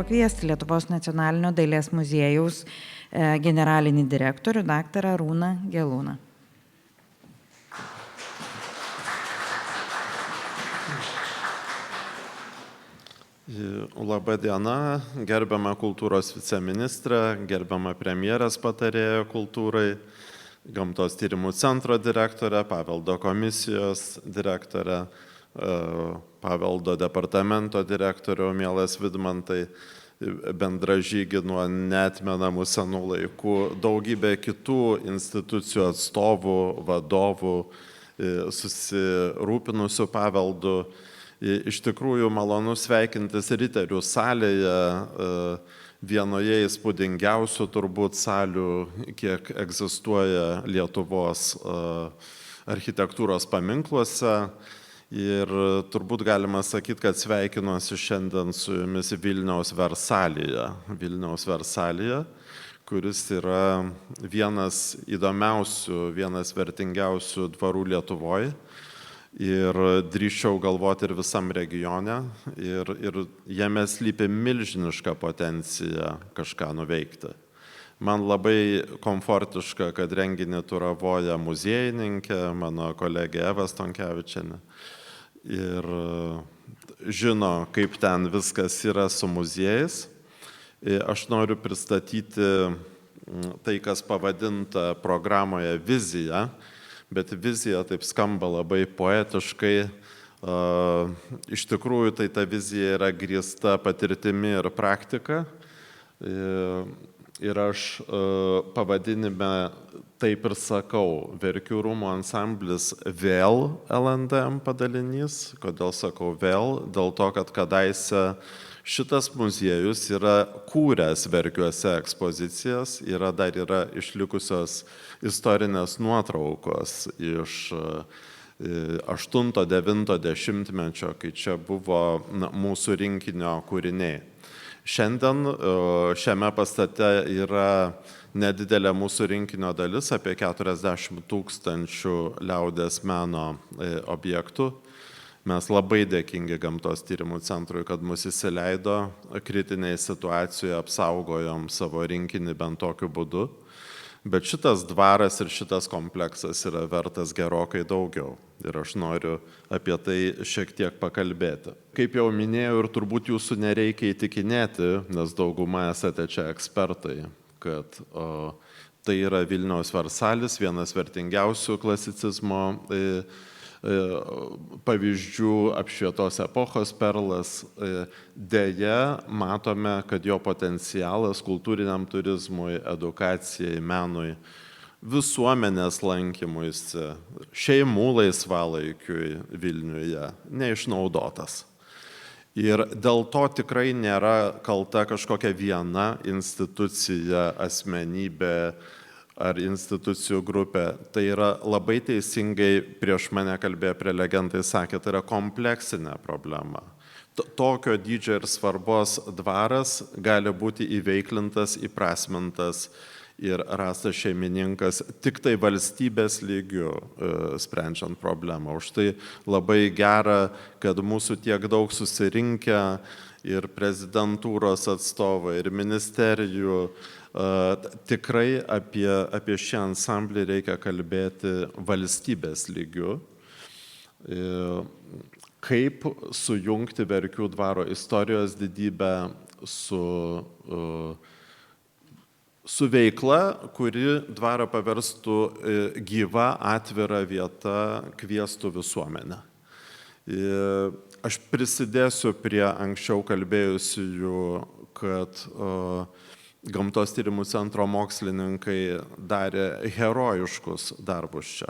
pakviesti Lietuvos nacionalinio dailės muziejaus generalinį direktorių, daktarą Arūną Gelūną. Labą dieną, gerbiama kultūros viceministrė, gerbiama premjerės patarėja kultūrai, Gamtos tyrimų centro direktorė, paveldo komisijos direktorė, paveldo departamento direktorių, mielas Vidmantai, bendražygi nuo neatmenamų senų laikų, daugybė kitų institucijų atstovų, vadovų, susirūpinusių paveldu. Iš tikrųjų malonu sveikintis Riterių salėje, vienoje įspūdingiausių turbūt salių, kiek egzistuoja Lietuvos architektūros paminkluose. Ir turbūt galima sakyti, kad sveikinuosi šiandien su jumis Vilniaus Versalyje, kuris yra vienas įdomiausių, vienas vertingiausių dvarų Lietuvoje. Ir drįsčiau galvoti ir visam regione, ir jame slypi milžiniška potencija kažką nuveikti. Man labai komfortiška, kad renginį turavoja muziejininkė, mano kolegė Eva Stonkevičienė. Ir žino, kaip ten viskas yra su muziejais. Aš noriu pristatyti tai, kas pavadinta programoje vizija. Bet vizija taip skamba labai poetiškai. Iš tikrųjų, tai ta vizija yra grįsta patirtimi ir praktika. Ir aš pavadinime taip ir sakau, Verkių rūmų ansamblis vėl LNDM padalinys. Kodėl sakau vėl? Dėl to, kad kadaise šitas muziejus yra kūręs Verkiuose ekspozicijas, dar yra išlikusios istorinės nuotraukos iš 8-9 mečio, kai čia buvo mūsų rinkinio kūriniai. Šiandien šiame pastate yra nedidelė mūsų rinkinio dalis, apie 40 000 liaudies meno objektų. Mes labai dėkingi Gamtos tyrimų centrui, kad mus įsileido kritinėje situacijoje, apsaugojom savo rinkinį bent tokiu būdu. Bet šitas dvaras ir šitas kompleksas yra vertas gerokai daugiau. Ir aš noriu apie tai šiek tiek pakalbėti. Kaip jau minėjau, ir turbūt jūsų nereikia įtikinėti, nes dauguma esate čia ekspertai, kad tai yra Vilniaus Versalis, vienas vertingiausių klasicizmo pavyzdžių, apšvietos epochos perlas. Deja, matome, kad jo potencialas kultūriniam turizmui, edukacijai, menui, visuomenės lankymuisi, šeimų laisvalaikiui Vilniuje neišnaudotas. Ir dėl to tikrai nėra kalta kažkokia viena institucija, asmenybė ar institucijų grupė. Tai yra labai teisingai prieš mane kalbėję prelegentai sakė, tai yra kompleksinė problema. Tokio dydžio ir svarbos dvaras gali būti įveiklintas, įprasmintas ir rastas šeimininkas tik tai valstybės lygiu sprendžiant problemą. Už tai labai gera, kad mūsų tiek daug susirinkę ir prezidentūros atstovai, ir ministerijų. Tikrai apie šį ansamblį reikia kalbėti valstybės lygiu. Kaip sujungti Verkių dvaro istorijos didybę su veikla, kuri dvarą paverstų gyva, atvira vieta, kviestų visuomenę. Aš prisidėsiu prie anksčiau kalbėjusių, kad Gamtos tyrimų centro mokslininkai darė herojiškus darbus čia,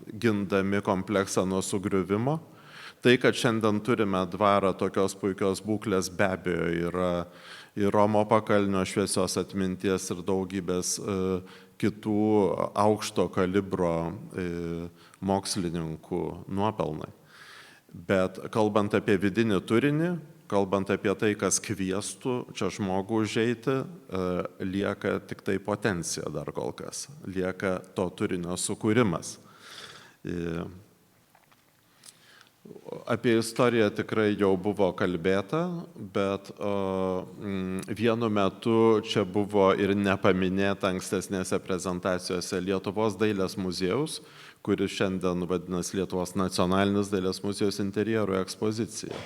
gindami kompleksą nuo sugriuvimo. Tai, kad šiandien turime dvarą tokios puikios būklės, be abejo yra ir Romo Pakalnio šviesios atminties ir daugybės kitų aukšto kalibro mokslininkų nuopelnai. Bet kalbant apie vidinį turinį, kalbant apie tai, kas kviestų čia žmogų užeiti, lieka tik tai potencija dar kol kas, lieka to turinio sukūrimas. Apie istoriją tikrai jau buvo kalbėta, bet vienu metu čia buvo ir nepaminėta ankstesnėse prezentacijose Lietuvos dailės muziejaus, kuris šiandien vadinasi Lietuvos nacionalinis dailės muziejus interjerų ekspozicija.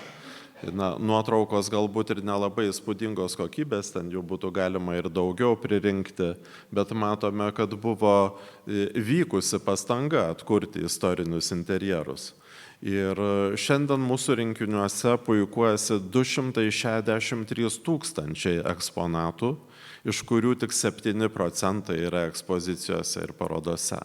Na, nuotraukos galbūt ir nelabai įspūdingos kokybės, ten jų būtų galima ir daugiau pririnkti, bet matome, kad buvo vykusi pastanga atkurti istorinius interjerus. Ir šiandien mūsų rinkiniuose puikuojasi 263 000 eksponatų, iš kurių tik 7% yra ekspozicijose ir parodose.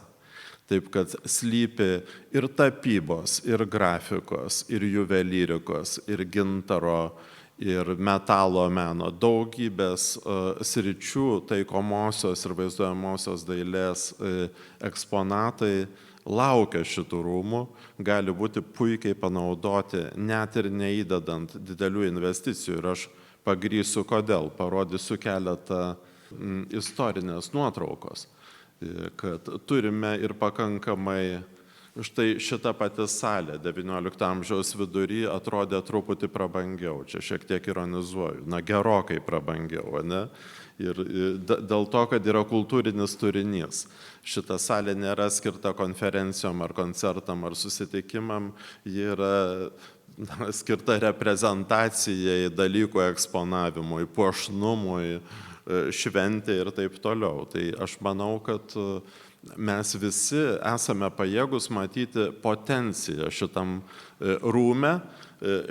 Taip kad slypi ir tapybos, ir grafikos, ir juvelyrikos, ir gintaro, ir metalo meno, daugybės sričių taikomosios ir vaizduojamosios dailės eksponatai laukia šitų rūmų, gali būti puikiai panaudoti, net ir neįdedant didelių investicijų. Ir aš pagrįsiu kodėl, parodysiu keletą istorinės nuotraukos, kad turime ir pakankamai, štai šita pati salė XIX amžiaus vidury atrodė truputį prabangiau, čia šiek tiek ironizuoju, na gerokai prabangiau, ne? Ir dėl to, kad yra kultūrinis turinys. Šita salė nėra skirta konferencijom ar koncertam ar susitikimam, ji yra skirta reprezentacijai, dalykų eksponavimui, puošnumui, šventė ir taip toliau. Tai aš manau, kad mes visi esame pajėgus matyti potenciją šitam rūme,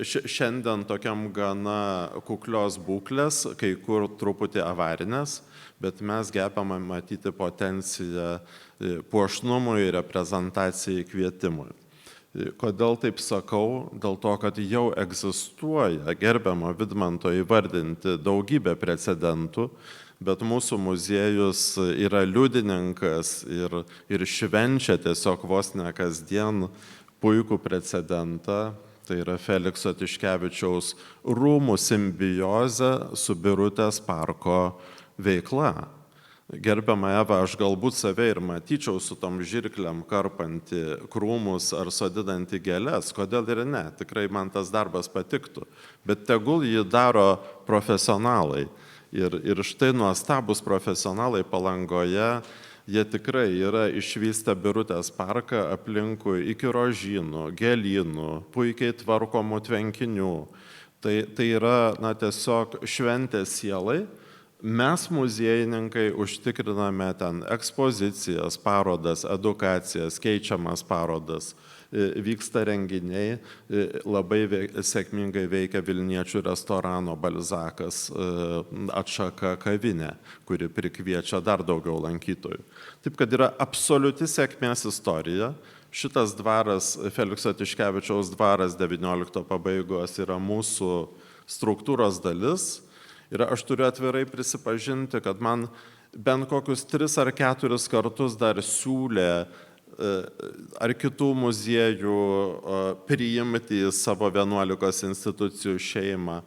šiandien tokiam gana kuklios būklės, kai kur truputį avarinės, bet mes gebame matyti potenciją puošnumui, reprezentacijai, kvietimui. Kodėl taip sakau? Dėl to, kad jau egzistuoja gerbiamo Vidmanto įvardinti daugybę precedentų, bet mūsų muziejus yra liudininkas ir švenčia tiesiog vos ne kasdien puikų precedentą. Tai yra Felikso Tiškevičiaus rūmų simbiozė su Birutės parko veikla. Gerbiama Eva, aš galbūt save ir matyčiau su tom žirklėm karpanti krūmus ar sodinanti gėles, kodėl ir ne, tikrai man tas darbas patiktų, bet tegul jį daro profesionalai. Ir štai nuostabus profesionalai Palangoje, jie tikrai yra išvystę Birutės parką aplinkui iki rožynų, gėlynų, puikiai tvarkomų tvenkinių. Tai yra tiesiog šventės sielai. Mes muziejininkai užtikriname ten ekspozicijas, parodas, edukacijas, keičiamas parodas, vyksta renginiai, labai sėkmingai veikia Vilniečių restorano Balzakas atšaka kavinė, kuri prikviečia dar daugiau lankytojų. Taip kad yra absoliuti sėkmės istorija. Šitas dvaras, Felikso Tiškevičiaus dvaras XIX pabaigos, yra mūsų struktūros dalis. Ir aš turiu atvirai prisipažinti, kad man bent kokius 3 ar 4 kartus dar siūlė ar kitų muziejų priimti į savo 11 institucijų šeimą.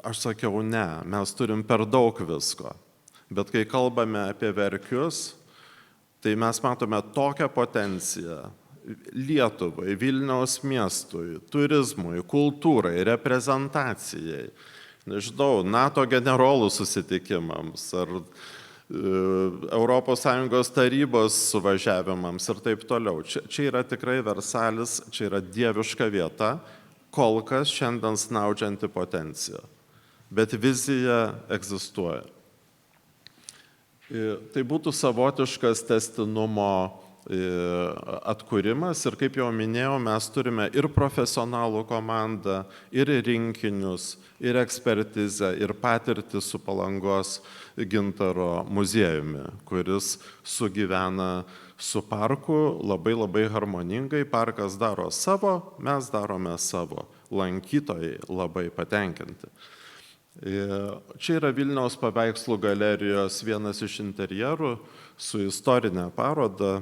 Aš sakiau, ne, mes turim per daug visko. Bet kai kalbame apie verkius, tai mes matome tokią potenciją Lietuvai, Vilniaus miestui, turizmui, kultūrai, reprezentacijai. Nežinau, NATO generolų susitikimams ar ES tarybos suvažiavimams ir taip toliau. Čia yra tikrai Versalis, čia yra dieviška vieta, kol kas šiandien snaudžianti potencija. Bet vizija egzistuoja. Tai būtų savotiškas tęstinumo atkūrimas ir, kaip jau minėjau, mes turime ir profesionalų komandą, ir rinkinius, ir ekspertizę, ir patirtį su Palangos gintaro muziejumi, kuris sugyvena su parku labai labai harmoningai. Parkas daro savo, mes darome savo. Lankytojai labai patenkinti. Čia yra Vilniaus paveikslų galerijos vienas iš interjerų su istorinė paroda.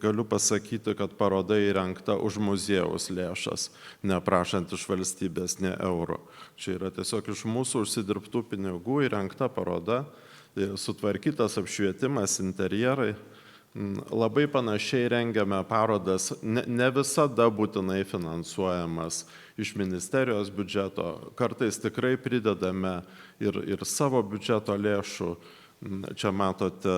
Galiu pasakyti, kad paroda įrengta už muziejaus lėšas, neprašant iš valstybės nė euro. Čia yra tiesiog iš mūsų užsidirbtų pinigų įrengta paroda, sutvarkytas apšvietimas, interjerai. Labai panašiai rengiame parodas, ne visada būtinai finansuojamas iš ministerijos biudžeto, kartais tikrai pridedame ir savo biudžeto lėšų. Čia matote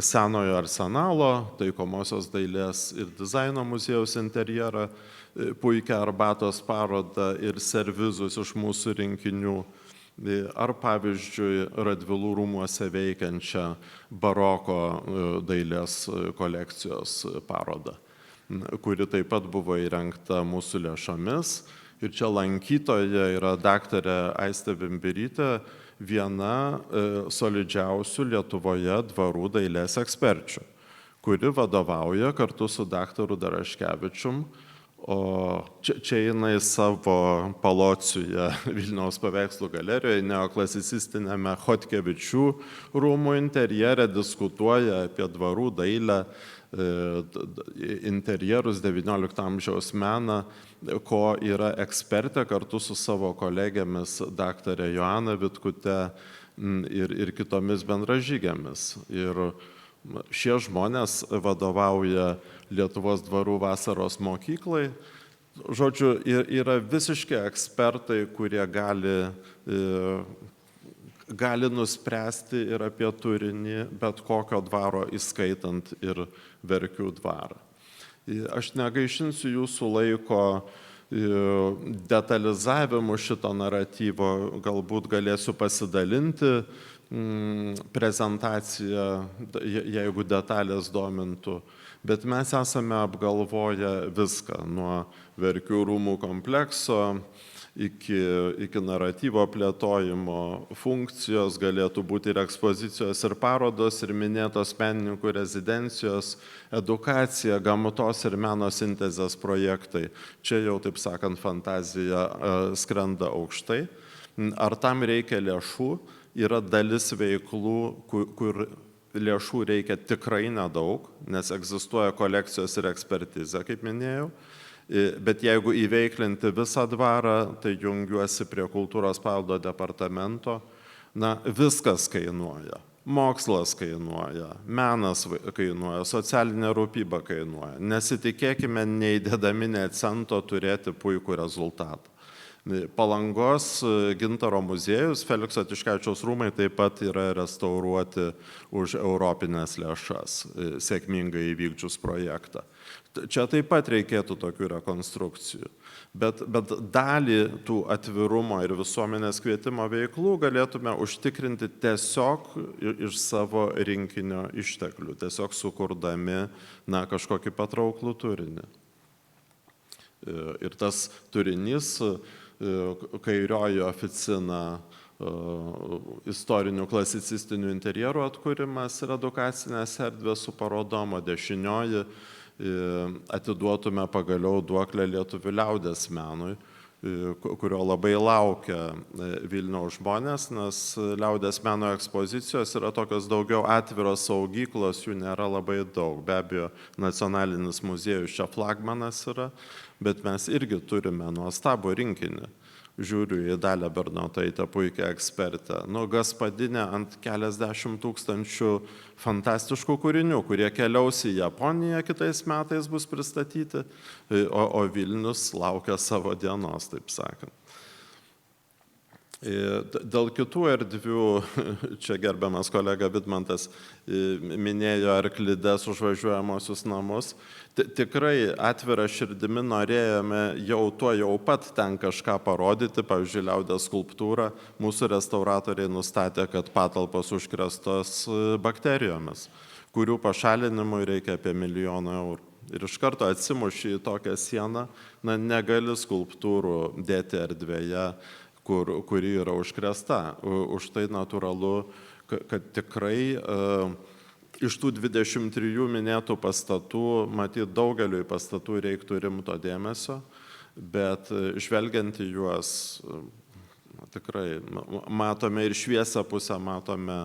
Senojo Arsenalo, taikomosios dailės ir dizaino muziejaus interjerą, puikią arbatos parodą ir servizus iš mūsų rinkinių. Ar pavyzdžiui Radvilų rūmuose veikiančią baroko dailės kolekcijos parodą, kuri taip pat buvo įrengta mūsų lėšomis. Ir čia lankytoja yra daktarė Aistė Vimbirytė, viena solidžiausių Lietuvoje dvarų dailės eksperčių, kuri vadovauja kartu su daktaru Daraškevičium. O čia jinai savo Palociuje Vilniaus paveikslų galerijoje neoklasicistinėme Chodkevičių rūmų interjere diskutuoja apie dvarų dailę, interjerus XIX amžiaus meną, ko yra ekspertė kartu su savo kolegėmis daktarė Joana Vitkute ir kitomis bendražygėmis. Ir šie žmonės vadovauja Lietuvos dvarų vasaros mokyklai. Žodžiu, yra visiškai ekspertai, kurie gali nuspręsti ir apie turinį bet kokio dvaro, įskaitant ir Verkių dvarą. Aš negaišinsiu jūsų laiko detalizavimu šito naratyvo, galbūt galėsiu pasidalinti prezentaciją, jeigu detalės domintų. Bet mes esame apgalvoję viską, nuo Verkių rūmų komplekso iki naratyvo plėtojimo funkcijos, galėtų būti ir ekspozicijos, ir parodos, ir minėtos menininkų rezidencijos, edukacija, gamtos ir meno sintezės projektai. Čia jau, taip sakant, fantazija skrenda aukštai. Ar tam reikia lėšų? Yra dalis veiklų, kur lėšų reikia tikrai nedaug, nes egzistuoja kolekcijos ir ekspertizė, kaip minėjau. Bet jeigu įveiklinti visą dvarą, tai jungiuosi prie kultūros paveldo departamento. Viskas kainuoja. Mokslas kainuoja, menas kainuoja, socialinė rūpyba kainuoja. Nesitikėkime neįdėdami nė cento turėti puikų rezultatą. Palangos Gintaro muziejus, Felikso Tiškevičiaus rūmai taip pat yra restauruoti už europinės lėšas, sėkmingai įvykdžius projektą. Čia taip pat reikėtų tokių rekonstrukcijų. Bet dalį tų atvirumo ir visuomenės kvietimo veiklų galėtume užtikrinti tiesiog iš savo rinkinio išteklių, tiesiog sukurdami kažkokį patrauklų turinį. Ir tas turinys, kairioji oficina, istorinių klasicistinių interjerų atkūrimas ir edukacinės erdvės su parodom, o dešinioji atiduotume pagaliau duoklę lietuvių liaudies menui, kurio labai laukia Vilniaus žmonės, nes liaudies meno ekspozicijos yra tokios daugiau atviros saugyklos, jų nėra labai daug. Be abejo, nacionalinis muziejus čia flagmanas yra, bet mes irgi turime nuostabų rinkinį. Žiūriu į Dalią Bernotaitę, puikią ekspertę. Gaspadinė ant keliasdešimt tūkstančių fantastiškų kūrinių, kurie keliaus į Japoniją kitais metais bus pristatyti, o Vilnius laukia savo dienos, taip sakant. Dėl kitų erdvių, čia gerbiamas kolega Vidmantas minėjo Arklides užvažiuojamosius namus, tikrai atvira širdimi norėjome jau pat ten kažką parodyti, pavyzdžiui, liaudies skulptūrą, mūsų restauratoriai nustatė, kad patalpos užkrėstos bakterijomis, kurių pašalinimui reikia apie 1 milijoną eurų. Ir iš karto atsimuši į tokią sieną, negali skulptūrų dėti erdvėje, kuri yra užkrėsta. Už tai natūralu, kad tikrai iš tų 23 minėtų pastatų, matyt, daugeliui pastatų reiktų rimto dėmesio, bet žvelgiant į juos, tikrai matome ir šviesią pusę, matome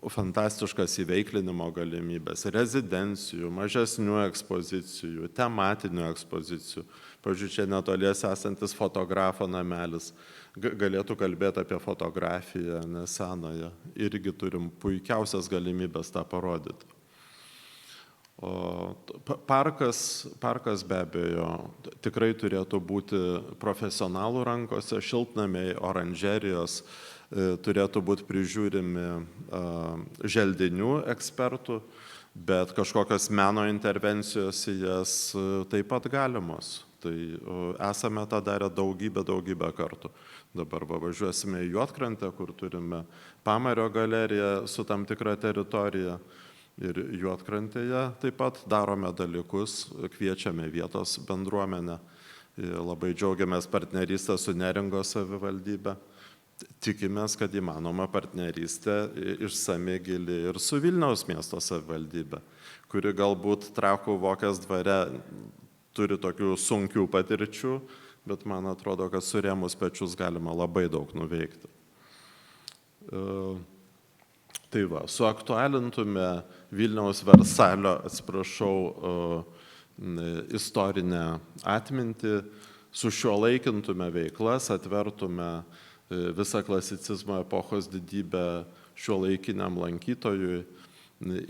fantastiškas įveiklinimo galimybės, rezidencijų, mažesnių ekspozicijų, tematinių ekspozicijų. Pavyzdžiui, čia netolies esantis fotografo namelis galėtų kalbėti apie fotografiją nesenąją. Irgi turim puikiausias galimybės tą parodyti. Parkas be abejo tikrai turėtų būti profesionalų rankose, šiltnamiai, oranžerijos turėtų būti prižiūrimi želdinių ekspertų, bet kažkokios meno intervencijos į jas taip pat galimos. Tai esame tą darę daugybę kartų. Dabar važiuosime į Juodkrantę, kur turime Pamario galeriją su tam tikra teritorija. Ir Juodkrantėje taip pat darome dalykus, kviečiame vietos bendruomenę. Labai džiaugiamės partnerystę su Neringos savivaldybe. Tikimės, kad įmanoma partnerystė išsami, gili ir su Vilniaus miesto savivaldybe, kuri galbūt Trakų Vokės dvare turi tokių sunkių patirčių, bet man atrodo, kad surėmus pečius galima labai daug nuveikti. Tai va, suaktualintume Vilniaus Versalio, istorinę atmintį, sušiuolaikintume veiklas, atvertume visą klasicizmo epochos didybę šiuolaikiniam lankytojui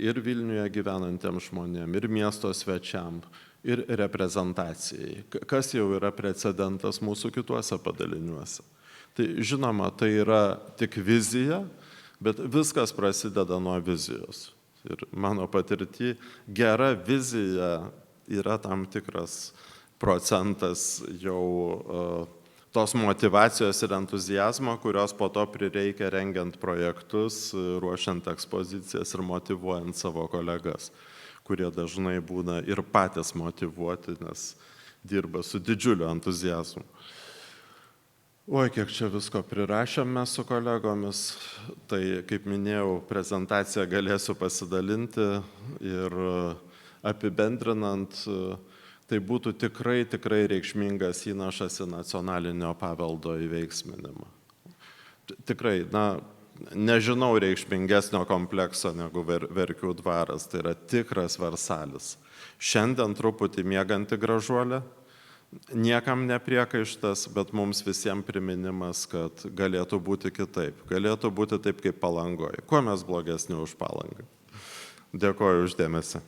ir Vilniuje gyvenantiem žmonėm, ir miesto svečiam, ir reprezentacijai, kas jau yra precedentas mūsų kituose padaliniuose. Tai žinoma, tai yra tik vizija, bet viskas prasideda nuo vizijos. Ir mano patirtį, gera vizija yra tam tikras procentas jau tos motyvacijos ir entuzijazmo, kurios po to prireikia rengiant projektus, ruošiant ekspozicijas ir motyvuojant savo kolegas, kurie dažnai būna ir patys motyvuoti, nes dirba su didžiuliu entuzijazmu. Oi, kiek čia visko prirašėme su kolegomis, tai, kaip minėjau, prezentaciją galėsiu pasidalinti ir apibendrinant, tai būtų tikrai reikšmingas įnašas į nacionalinio paveldo įveiksminimą. Tikrai, nežinau reikšmingesnio komplekso negu Verkių dvaras, tai yra tikras Versalis. Šiandien truputį mieganti gražuolė, niekam nepriekaištas, bet mums visiems priminimas, kad galėtų būti kitaip. Galėtų būti taip kaip Palangoje. Kuo mes blogesni už Palangą? Dėkoju už dėmesį.